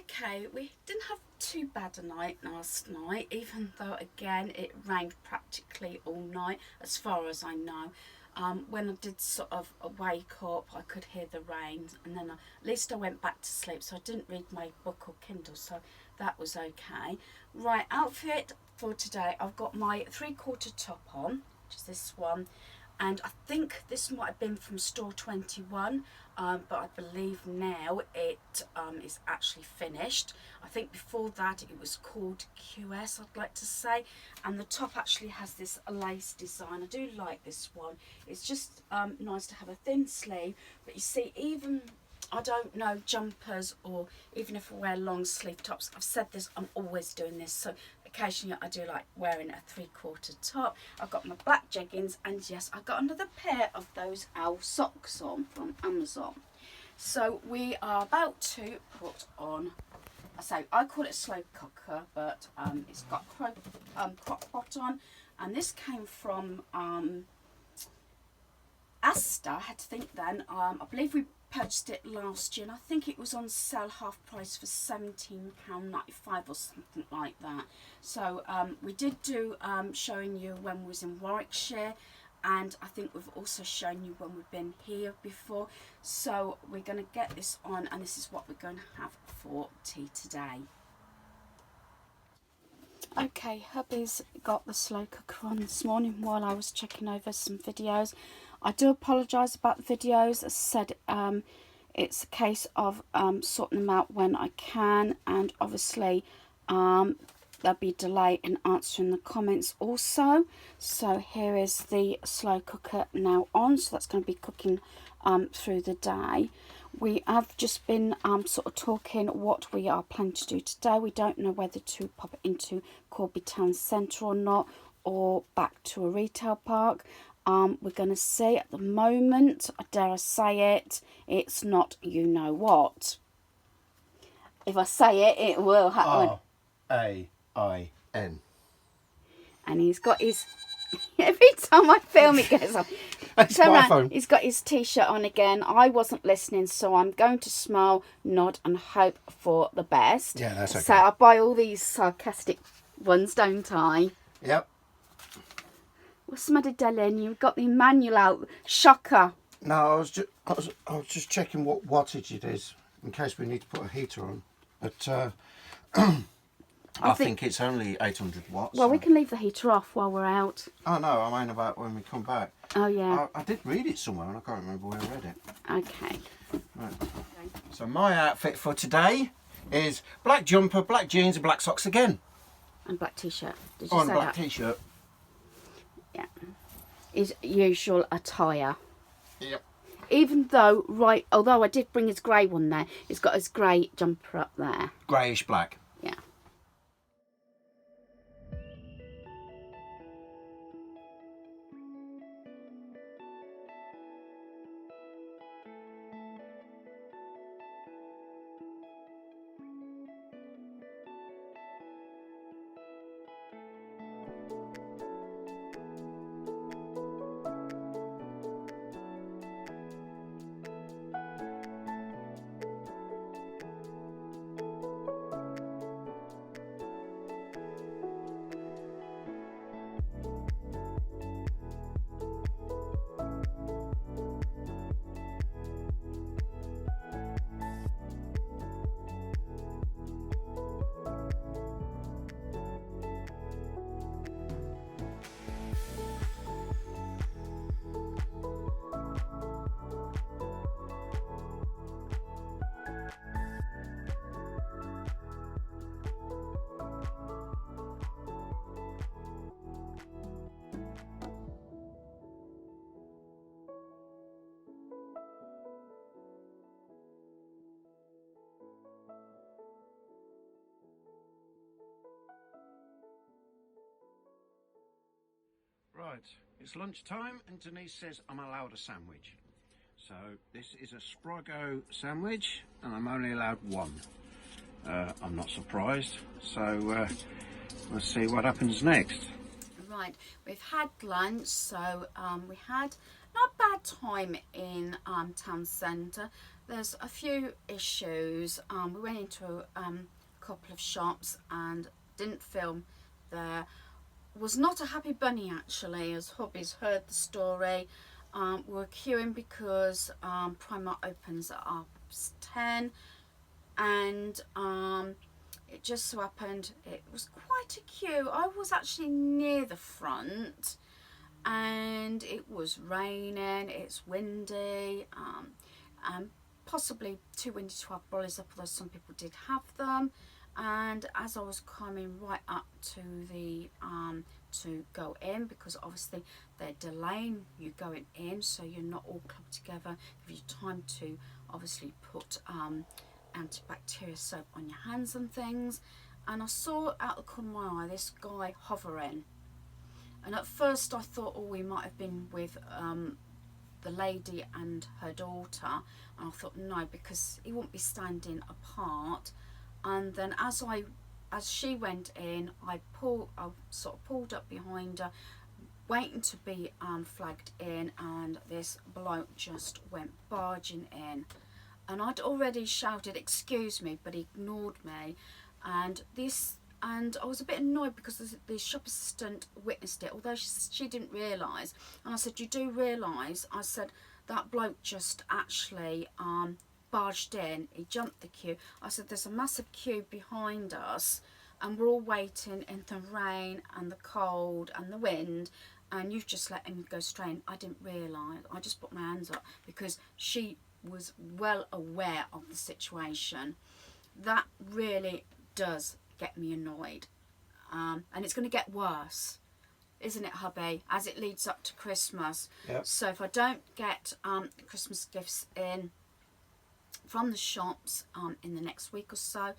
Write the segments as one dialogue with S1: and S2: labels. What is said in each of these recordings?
S1: Okay, we didn't have too bad a night last night, even though again it rained practically all night, as far as I know. When I did sort of wake up, I could hear the rain, and then at least I went back to sleep, so I didn't read my book or Kindle, so that was okay. Right, outfit for today, I've got my 3/4 top on, which is this one, and I think this might have been from Store 21, but I believe now it is actually finished. I think before that it was called QS, I'd like to say, and the top actually has this lace design. I do like this one. It's just nice to have a thin sleeve, but you see, even I don't know jumpers, or even if I wear long sleeve tops, I've said this, I'm always doing this, so occasionally I do like wearing a 3/4 top. I've got my black jeggings, and yes, I got another pair of those owl socks on from Amazon. So we are about to put on, I call it slow cooker, but it's got crock pot on, and this came from Asda. I had to think then. I believe we purchased it last year, and I think it was on sale half price for £17.95 or something like that. So we did do showing you when we was in Warwickshire, and I think we've also shown you when we've been here before. So we're going to get this on, and this is what we're going to have for tea today. Okay, hubby's got the slow cooker on this morning while I was checking over some videos. I do apologise about the videos. As I said, it's a case of sorting them out when I can, and obviously there'll be a delay in answering the comments also. So here is the slow cooker now on, so that's going to be cooking through the day. We have just been sort of talking what we are planning to do today. We don't know whether to pop it into Corby Town Centre or not, or back to a retail park. We're going to see. At the moment, dare I say it, it's not you know what. If I say it, it will happen.
S2: R-A-I-N.
S1: And he's got his... Every time I film it goes on.
S2: It's my phone.
S1: He's got his t-shirt on again. I wasn't listening, so I'm going to smile, nod and hope for the best.
S2: Yeah, that's okay.
S1: So I buy all these sarcastic ones, don't I?
S2: Yep.
S1: What's the matter, Dylan? You've got the manual out. Shocker.
S2: No, I was just checking what wattage it is in case we need to put a heater on. But I think it's only 800 watts.
S1: Well,
S2: so.
S1: we can leave the heater off while we're out.
S2: Oh no, I mean about when we come back.
S1: Oh yeah.
S2: I did read it somewhere and I can't remember where I read it.
S1: Okay.
S2: Right. So my outfit for today is black jumper, black jeans and black socks again.
S1: And black t-shirt. Did you
S2: Oh, and
S1: say
S2: black
S1: that?
S2: t-shirt.
S1: Yeah. His usual attire.
S2: Yep.
S1: Even though, although I did bring his grey one there, he's got his grey jumper up there.
S2: Greyish black.
S1: Yeah.
S2: Right, it's lunchtime and Denise says I'm allowed a sandwich. So this is a Sprago sandwich and I'm only allowed one. I'm not surprised, so we'll see what happens next.
S1: Right, we've had lunch, so we had not a bad time in town centre. there's a few issues. We went into a couple of shops and didn't film there. Was not a happy bunny actually, as hubby's heard the story. We're queuing because Primark opens at 10:30, and it just so happened it was quite a queue. I was actually near the front, and it was raining, it's windy, and possibly too windy to have brollies up, although some people did have them. And as I was coming right up to the to go in, because obviously they're delaying you going in, so you're not all clubbed together, give you time to obviously put antibacterial soap on your hands and things. And I saw out the corner of my eye this guy hovering, and at first I thought, oh, we might have been with the lady and her daughter, and I thought no, because he wouldn't be standing apart. And then as she went in, I sort of pulled up behind her, waiting to be flagged in, and this bloke just went barging in. And I'd already shouted, "Excuse me," but he ignored me. And I was a bit annoyed because the shop assistant witnessed it, although she didn't realise. And I said, "You do realise," I said, "that bloke just actually barged in, he jumped the queue." I said, "There's a massive queue behind us, and we're all waiting in the rain and the cold and the wind, and you've just let him go straight in." I didn't realise. I just put my hands up because she was well aware of the situation. That really does get me annoyed, and it's going to get worse, isn't it, hubby, as it leads up to Christmas?
S2: Yep.
S1: So if I don't get Christmas gifts in from the shops in the next week or so,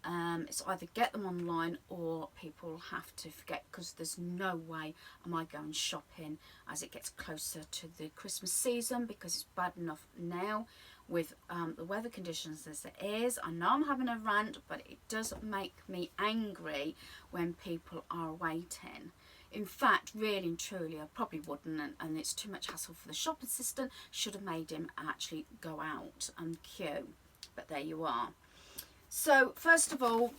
S1: it's either get them online or people have to forget, because there's no way am I going shopping as it gets closer to the Christmas season, because it's bad enough now with the weather conditions as it is. I know I'm having a rant, but it does make me angry when people are waiting. In fact, really and truly, I probably wouldn't, and it's too much hassle for the shop assistant. Should have made him actually go out and queue, but there you are. So first of all,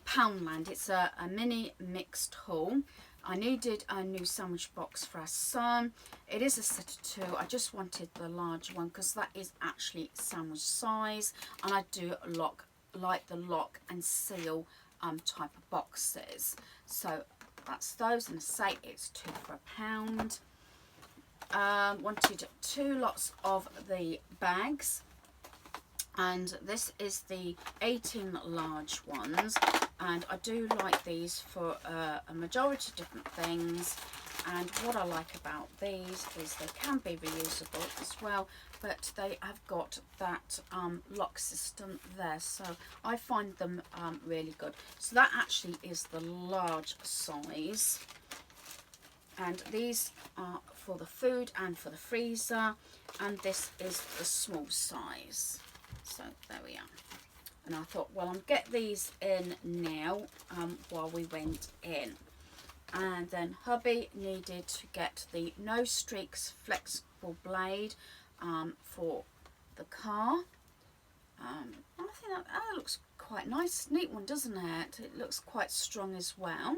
S1: Poundland. It's a mini mixed haul. I needed a new sandwich box for our son. It is a set of 2. I just wanted the large one because that is actually sandwich size, and I do like the lock and seal type of boxes. So that's those, and I say it's 2 for £1. Wanted 2 lots of the bags, and this is the 18 large ones, and I do like these for a majority of different things. And what I like about these is they can be reusable as well, but they have got that lock system there, so I find them really good. So that actually is the large size, and these are for the food and for the freezer, and this is the small size. So there we are. And I thought, well, I'll get these in now while we went in. And then hubby needed to get the No Streaks flexible blade for the car. I think that looks quite nice. Neat one, doesn't it? It looks quite strong as well.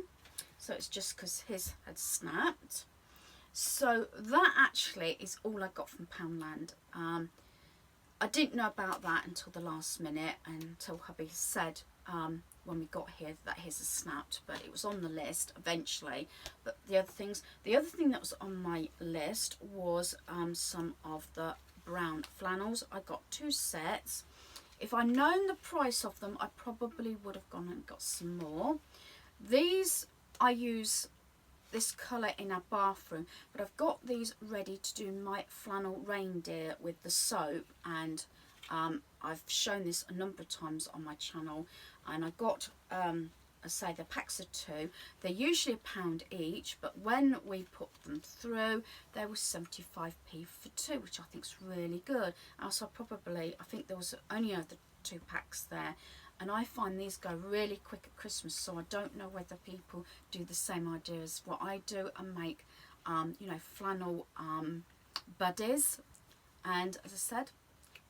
S1: So it's just because his had snapped. So that actually is all I got from Poundland. I didn't know about that until the last minute, until hubby said when we got here that his has snapped, but it was on the list eventually. But the other thing that was on my list was some of the brown flannels. I got 2 sets. If I'd known the price of them, I probably would have gone and got some more. These I use this colour in our bathroom, but I've got these ready to do my flannel reindeer with the soap, and I've shown this a number of times on my channel. And I got I say the packs of 2. They're usually £1 each, but when we put them through, they were 75p for 2, which I think is really good. Also, I think there was only other 2 packs there, and I find these go really quick at Christmas. So I don't know whether people do the same idea as what I do and make, you know, flannel buddies. And as I said,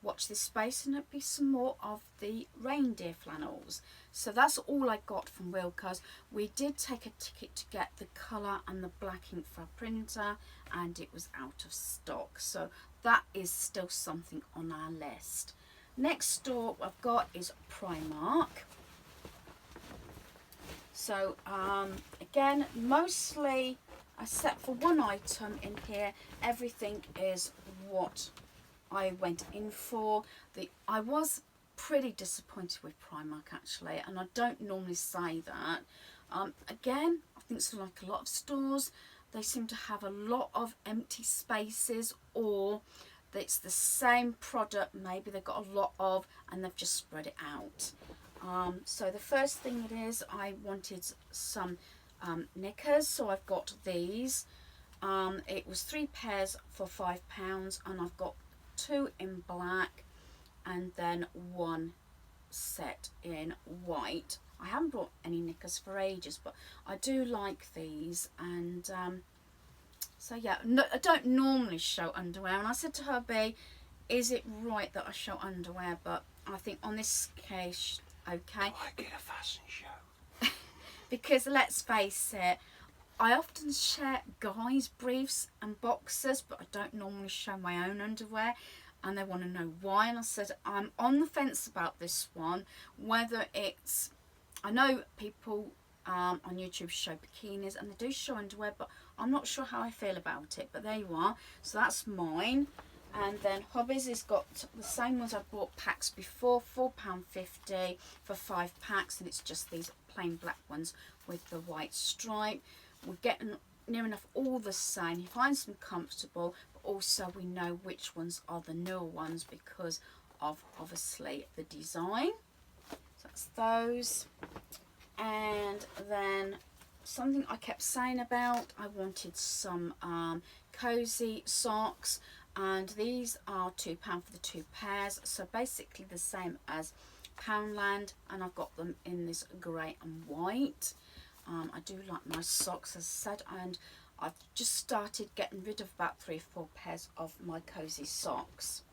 S1: watch this space, and it'll be some more of the reindeer flannels. So that's all I got from Wilko's. We did take a ticket to get the colour and the black ink for our printer, and it was out of stock. So that is still something on our list. Next store I've got is Primark. So again, mostly, except for one item in here, everything is what I went in for. I was pretty disappointed with Primark actually, and I don't normally say that. Again, I think it's like a lot of stores, they seem to have a lot of empty spaces, or it's the same product, maybe they've got a lot of, and they've just spread it out. So the first thing it is, I wanted some knickers, so I've got these. It was 3 pairs for £5, and I've got 2 in black and then 1 set in white. I haven't bought any knickers for ages, but I do like these, and so yeah, no, I don't normally show underwear, and I said to hubby, is it right that I show underwear? But I think on this case, okay.
S2: Like in a fashion show.
S1: Because let's face it, I often share guys' briefs and boxers, but I don't normally show my own underwear, and they want to know why. And I said, I'm on the fence about this one, whether it's, I know people on YouTube show bikinis and they do show underwear, but I'm not sure how I feel about it. But there you are. So that's mine. And then Hobbies has got the same ones I bought packs before, £4.50 for 5 packs, and it's just these plain black ones with the white stripe. We're getting near enough all the same. He finds them comfortable, but also we know which ones are the newer ones because of obviously the design. So that's those. And then something I kept saying about, I wanted some cozy socks, and these are £2 for the 2 pairs, so basically the same as Poundland, and I've got them in this grey and white. I do like my socks, as I said, and I've just started getting rid of about 3 or 4 pairs of my cozy socks.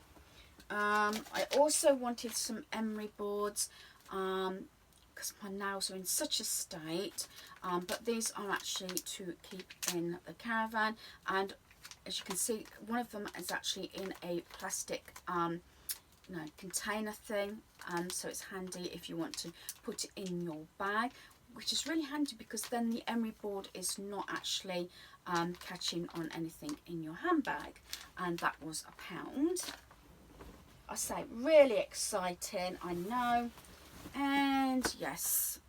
S1: I also wanted some emery boards because my nails are in such a state, but these are actually to keep in the caravan, and as you can see, one of them is actually in a plastic container thing, so it's handy if you want to put it in your bag, which is really handy because then the emery board is not actually catching on anything in your handbag. And that was £1. I say, really exciting, I know. And yes,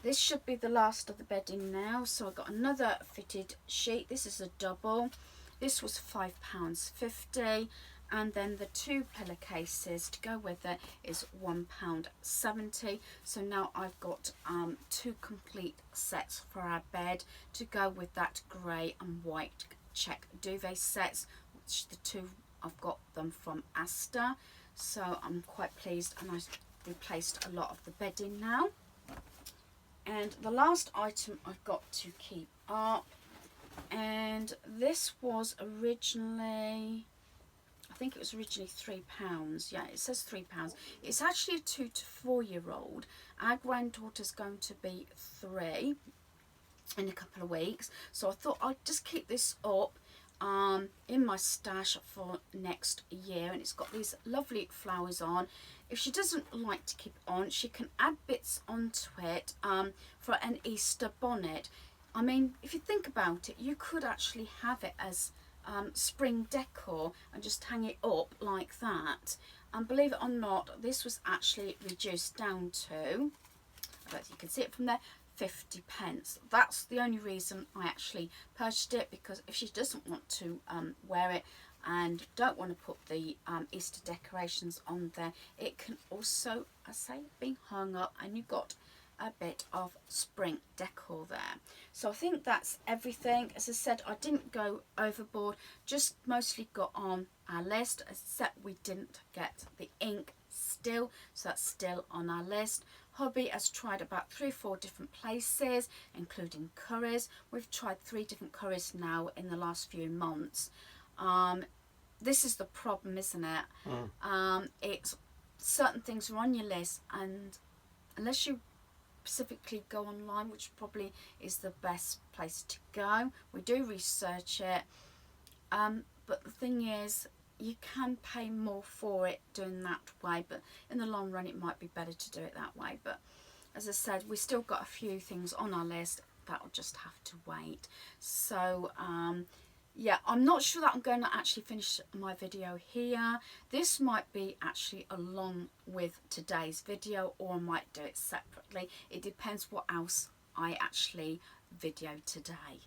S1: this should be the last of the bedding now. So I got another fitted sheet. This is a double. This was £5.50, and then the 2 pillowcases to go with it is £1.70. So now I've got 2 complete sets for our bed to go with that grey and white check duvet sets, which the 2 I've got them from Asda. So I'm quite pleased, and I've replaced a lot of the bedding now. And the last item I've got to keep up, and this was originally, I think it was originally £3. Yeah, it says £3. It's actually a 2 to 4 year old. Our granddaughter's going to be 3 in a couple of weeks, so I thought I'd just keep this up in my stash for next year. And it's got these lovely flowers on. If she doesn't like to keep on, she can add bits onto it for an Easter bonnet. I mean, if you think about it, you could actually have it as spring decor and just hang it up like that. And believe it or not, this was actually reduced down to, I don't know if you can see it from there, 50p. That's the only reason I actually purchased it, because if she doesn't want to wear it and don't want to put the Easter decorations on there, it can also, I say, be hung up, and you've got a bit of spring decor there. So I think that's everything. As I said, I didn't go overboard, just mostly got on our list, except we didn't get the ink still, so that's still on our list. Hobby has tried about 3 or 4 different places, including Currys. We've tried 3 different Currys now in the last few months. this is the problem, isn't it? It's certain things are on your list, and unless you specifically go online, which probably is the best place to go, we do research it, but the thing is, you can pay more for it doing that way, but in the long run it might be better to do it that way. But as I said, we still got a few things on our list that will just have to wait. So yeah, I'm not sure that I'm going to actually finish my video here. This might be actually along with today's video, or I might do it separately. It depends what else I actually video today.